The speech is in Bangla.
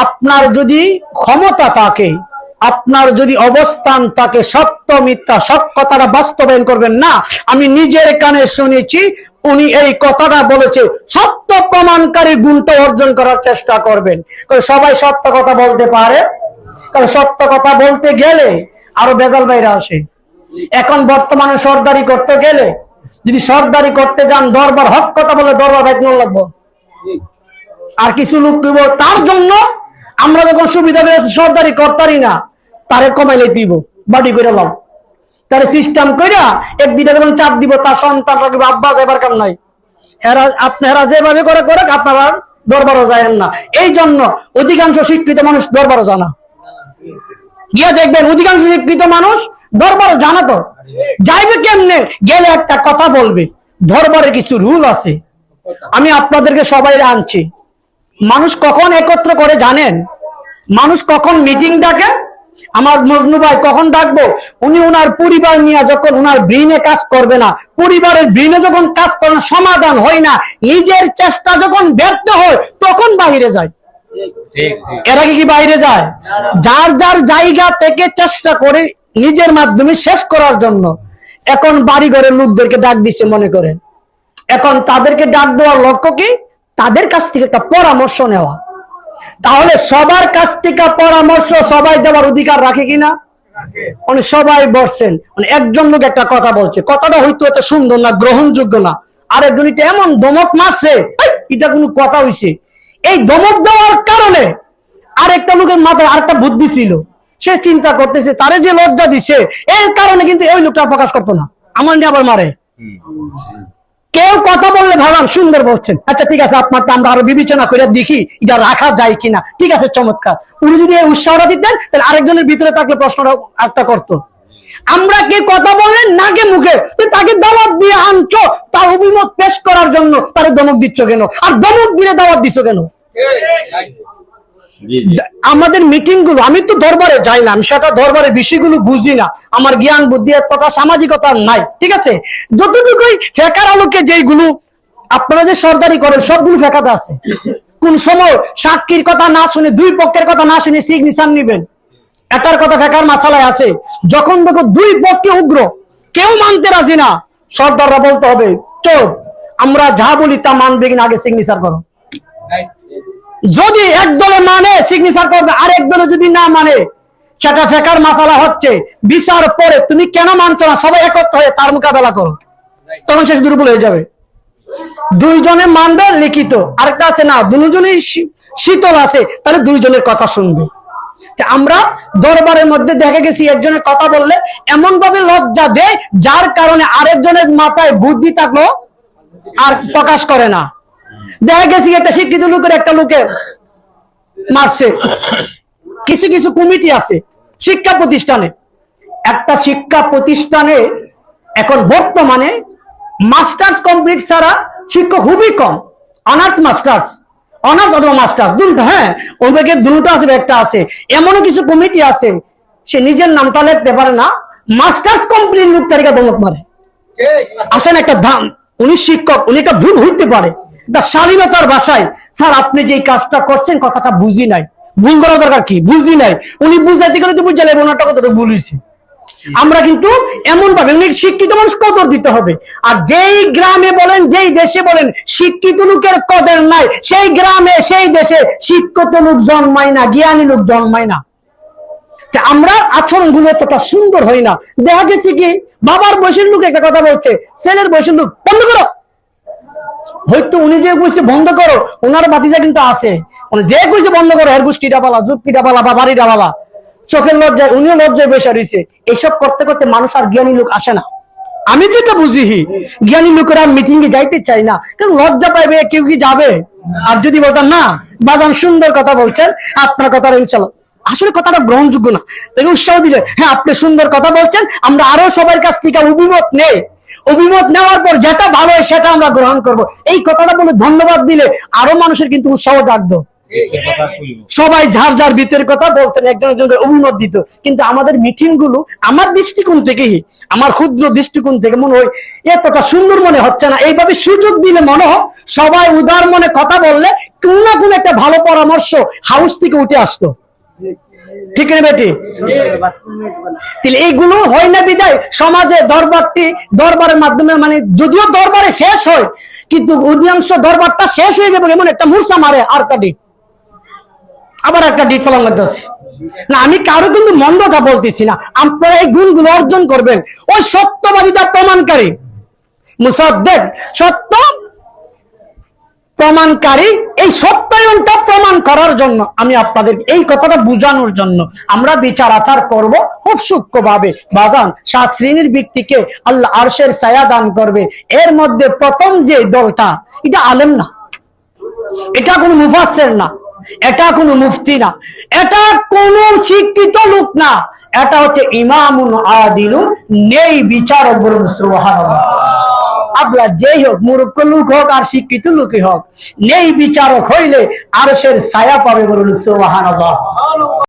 আপনার যদি ক্ষমতা থাকে, আপনার যদি অবস্থান থাকে, সত্য মিথ্যা সব কথাটা বাস্তবায়ন করবেন না। আমি নিজের কানে শুনেছি উনি এই কথাটা বলেছে, সত্য প্রমাণকারী গুণটা অর্জন করার চেষ্টা করবেন। সবাই সত্য কথা বলতে পারে? কারণ সত্য কথা বলতে গেলে আরো বেজাল বাইরে আসে। এখন বর্তমানে সর্দারি করতে গেলে, যদি সর্দারি করতে যান, দরবার হক কথা বলে দরবার বেতন লাগবো, আর কিছু লোক তার জন্য আমরা যখন সুবিধা করে সর্দারি করতারি না, তারে কমাইলে দিব বাড়ি করে লাভ, তার সিস্টেম কইরা এক দুইটা যখন চাপ দিব, তার সন্তান আব্বা যাইবার কাম নাই, আপনারা যেভাবে করে করে আপনারা দরবারও যায়েন না। এই জন্য অধিকাংশ শিক্ষিত মানুষ দরবারও জানা, গিয়ে দেখবেন অধিকাংশ শিক্ষিত মানুষ দরবারও জানা। তো যাইবে কেমনে? গেলে একটা কথা বলবে। দরবারের কিছু রুল আছে, আমি আপনাদেরকে সবাই আনছি। মানুষ কখন একত্র করে জানেন? মানুষ কখন মিটিং ডাকে? আমার মজনু ভাই কখন ডাকবো? উনি ওনার পরিবার নিয়ে যখন ওনার ব্রেইনে কাজ করবে না, পরিবারের ব্রেইনে যখন কাজ করে না, সমাধান হয় না, নিজের চেষ্টা যখন ব্যর্থ হয়, তখন বাইরে যায়। এর আগে কি বাইরে যায়? যার যার জায়গা থেকে চেষ্টা করে নিজের মাধ্যমে শেষ করার জন্য। এখন বাড়ি ঘরের লোকদেরকে ডাক দিচ্ছে মনে করেন, এখন তাদেরকে ডাক দেওয়ার লক্ষ্য কি? তাদের কাছ থেকে একটা পরামর্শ নেওয়া। তাহলে সবার কাছ থেকে পরামর্শ সবাই দেওয়ার অধিকার রাখে কিনা? মানে সবাই বসছেন, মানে একজন লোক একটা কথা বলছে, কথাটা হয়তো এত সুন্দর না, গ্রহণযোগ্য না, আরেকজন এটা এমন দমক মারছে, এটা কোনো কথা হইছে। এই দমক দেওয়ার কারণে আরেকটা লোকের মাথায় আরেকটা বুদ্ধি ছিল, সে চিন্তা করতেছে তারে যে লজ্জা দিছে, এর কারণে কিন্তু ওই লোকটা প্রকাশ করতো না, আমার নিয়ে আবার মারে। কেউ কথা বললে ভাবান সুন্দর বলছেন, আচ্ছা ঠিক আছে, আপনারটা আমরা আরো বিবেচনা করে দেখি এটা রাখা যায় কিনা, ঠিক আছে চমৎকার। উনি যদি এই উৎসাহটা দিতেন, তাহলে আরেকজনের ভিতরে থাকলে প্রশ্নটা একটা করতো। আমরা কে কথা বললেন নাকে মুখে, তাকে দাওয়াত দিয়ে আনছো, তার অভিমত পেশ করার জন্য তারে দমক দিচ্ছ কেন? আর দমক দিয়ে দাওয়াত দিচ্ছ কেন? আমাদের মিটিং গুলো, আমি তো দরবারে যাই না, আমি সেটা দরবারের বিষয়গুলো বুঝি না, আমার জ্ঞান বুদ্ধি এতটা সামাজিকতা নাই, ঠিক আছে। যতটুকুই ফেকার আলোকে যেগুলো আপনারা যে সর্দারি করেন সবগুলো ফেকাতে আছে। কোন সময় সাক্ষীর কথা না শুনে, দুই পক্ষের কথা না শুনে সিগনেচার নিবেন, এটার কথা ফেকার মাসালায় আছে। যখন দেখো দুই পক্ষে উগ্র, কেউ মানতে রাজি না, সর্দাররা বলতে হবে চোখ আমরা যা বলি তা মানবে কিনা আগে সিগনেচার করো। যদি এক দলে মানে সিগনেচার করবে, আর এক দলে যদি না মানে, সেটা ফেকার মাসালা হচ্ছে। বিচার পরে তুমি কেন মানছো না, সবাই একত্র হয়ে তার মোকাবেলা করো, তখন শেষ দুর্বল হয়ে যাবে। দুইজনে মানবে লিখিত, আরেকটা আছে না দুজনেই শীতল আছে, তাহলে দুইজনের কথা শুনবে। আমরা দরবারের মধ্যে দেখে গেছি একজনের কথা বললে এমন ভাবে লজ্জা দেয়, যার কারণে আরেকজনের মাথায় বুদ্ধি থাকলো আর প্রকাশ করে না। দেখা গেছি একটা শিক্ষিত লোকের একটা লোকে মারছে। কিছু কিছু কমিটি আছে শিক্ষা প্রতিষ্ঠানে, একটা শিক্ষা প্রতিষ্ঠানে এখন বর্তমানে মাস্টার্স কমপ্লিট ছাড়া শিক্ষক খুবই কম। অনার্স মাস্টার্স, অনার্স অথবা মাস্টার্স দুটো, হ্যাঁ ওইভাবে দুটো আছে, একটা আছে। এমনও কিছু কমিটি আছে সে নিজের নামটা লিখতে পারে না, মাস্টার্স কমপ্লিট লোক তালিকা দমক মারে। আসেন একটা দাম, উনি শিক্ষক, উনি একটা ভুল হইতে পারে, শালীনতার ভাষায়, স্যার আপনি যে কাজটা করছেন কথাটা বুঝি নাই, ভুল করা দরকার কি, বুঝি নাই, উনি বুঝাইতে গেলে তো বুঝালে ওনারটা কতটা ভুল হয়েছে। আমরা কিন্তু এমন ভাবে উনি শিক্ষিত মানুষ কদর দিতে হবে। আর যেই গ্রামে বলেন, যেই দেশে বলেন শিক্ষিত লোকের কদর নাই, সেই গ্রামে সেই দেশে শিক্ষিত লোক জন্মায় না, জ্ঞানী লোক জন্মায় না। আমরা আচরণ গুলো এতটা সুন্দর হই না। দেখা গেছে কি বাবার বয়সের লোক একটা কথা বলছে, ছেলের বয়সের লোক বন্ধ করো, হয়তো উনি যে কইছে বন্ধ করো, ওনার বাতিজা কিন্তু আছে, যে কইছে বন্ধ করো এর গোষ্ঠীটা পালা, যুক্তিটা পালা বা বাড়িটা পালা, চোখের লজ্জায় উনিও লজ্জায় বসে রয়েছে। এইসব করতে করতে মানুষ আর জ্ঞানী লোক আসে না। আমি যেটা বুঝি জ্ঞানী লোকেরা মিটিং এ যাইতে চাই না, কারণ লজ্জা পাইবে, কেউ কি যাবে? আর যদি বলতাম না বাজান সুন্দর কথা বলছেন, আপনার কথা ইনশাল্লাহ, আসলে কথাটা গ্রহণযোগ্য না, তাকে উৎসাহ দিলে হ্যাঁ আপনি সুন্দর কথা বলছেন, আমরা আরো সবার কাছ থেকে অভিমত নেই, অভিমত নেওয়ার পর যেটা ভালো হয় সেটা আমরা গ্রহণ করব, এই কথাটা বলে ধন্যবাদ দিলে আরো মানুষের কিন্তু উৎসাহ জাগতো। সবাই ঝাড় ঝাড় ভিতরের কথা বলতেন, একজন একজনকে অভিমত দিত। কিন্তু আমাদের মিটিং গুলো আমার দৃষ্টিকোণ থেকে, আমার ক্ষুদ্র দৃষ্টিকোণ থেকে মনে হয় এতটা সুন্দর মনে হচ্ছে না। এইভাবে সুযোগ দিলে মনে হয় সবাই উদার মনে কথা বললে কোন না কোন একটা ভালো পরামর্শ হাউস থেকে উঠে আসতো। ঠিক না বেটি? তাহলে এইগুলো হয় না বিদায় সমাজে দরবারের মাধ্যমে, মানে যদিও দরবারে শেষ হয় কিন্তু অধিকাংশ দরবারটা শেষ হয়ে যাবে এমন একটা মূর্ছা মারে আর কাটি আবার একটা ডিট ফলার মধ্যে আছে না। আমি কারো কিন্তু মন্দটা বলতেছি না, আপনারা এই গুণগুলো অর্জন করবেন। ওই সত্যবাদিতা প্রমাণকারী মুসাদ্দেক, সত্য প্রমাণকারী, এই সত্যায়নটা প্রমাণ করার জন্য আমি আপনাদের এই কথাটা বোঝানোর জন্য আমরা বিচার আচার করব খুব সূক্ষ্মভাবে। বাজান 7 শ্রেণীর ব্যক্তিকে আল্লাহ আরশের ছায়া দান করবে। এর মধ্যে প্রথম যে দলটা, এটা আলেম না, এটা কোনো মুফাসসির না, এটা কোনো মুফতি না, এটা কোনো শিক্ষিত লোক না, এটা হচ্ছে ইমামুন আদিলুন, নেই বিচারক। বলুন সুবহানাল্লাহ। আল্লাহ যেই হোক, মূর্খ লোক হোক আর শিক্ষিত লোকই হোক, নেই বিচারক হইলে আরশের ছায়া পাবে। বলুন সুবহানাল্লাহ।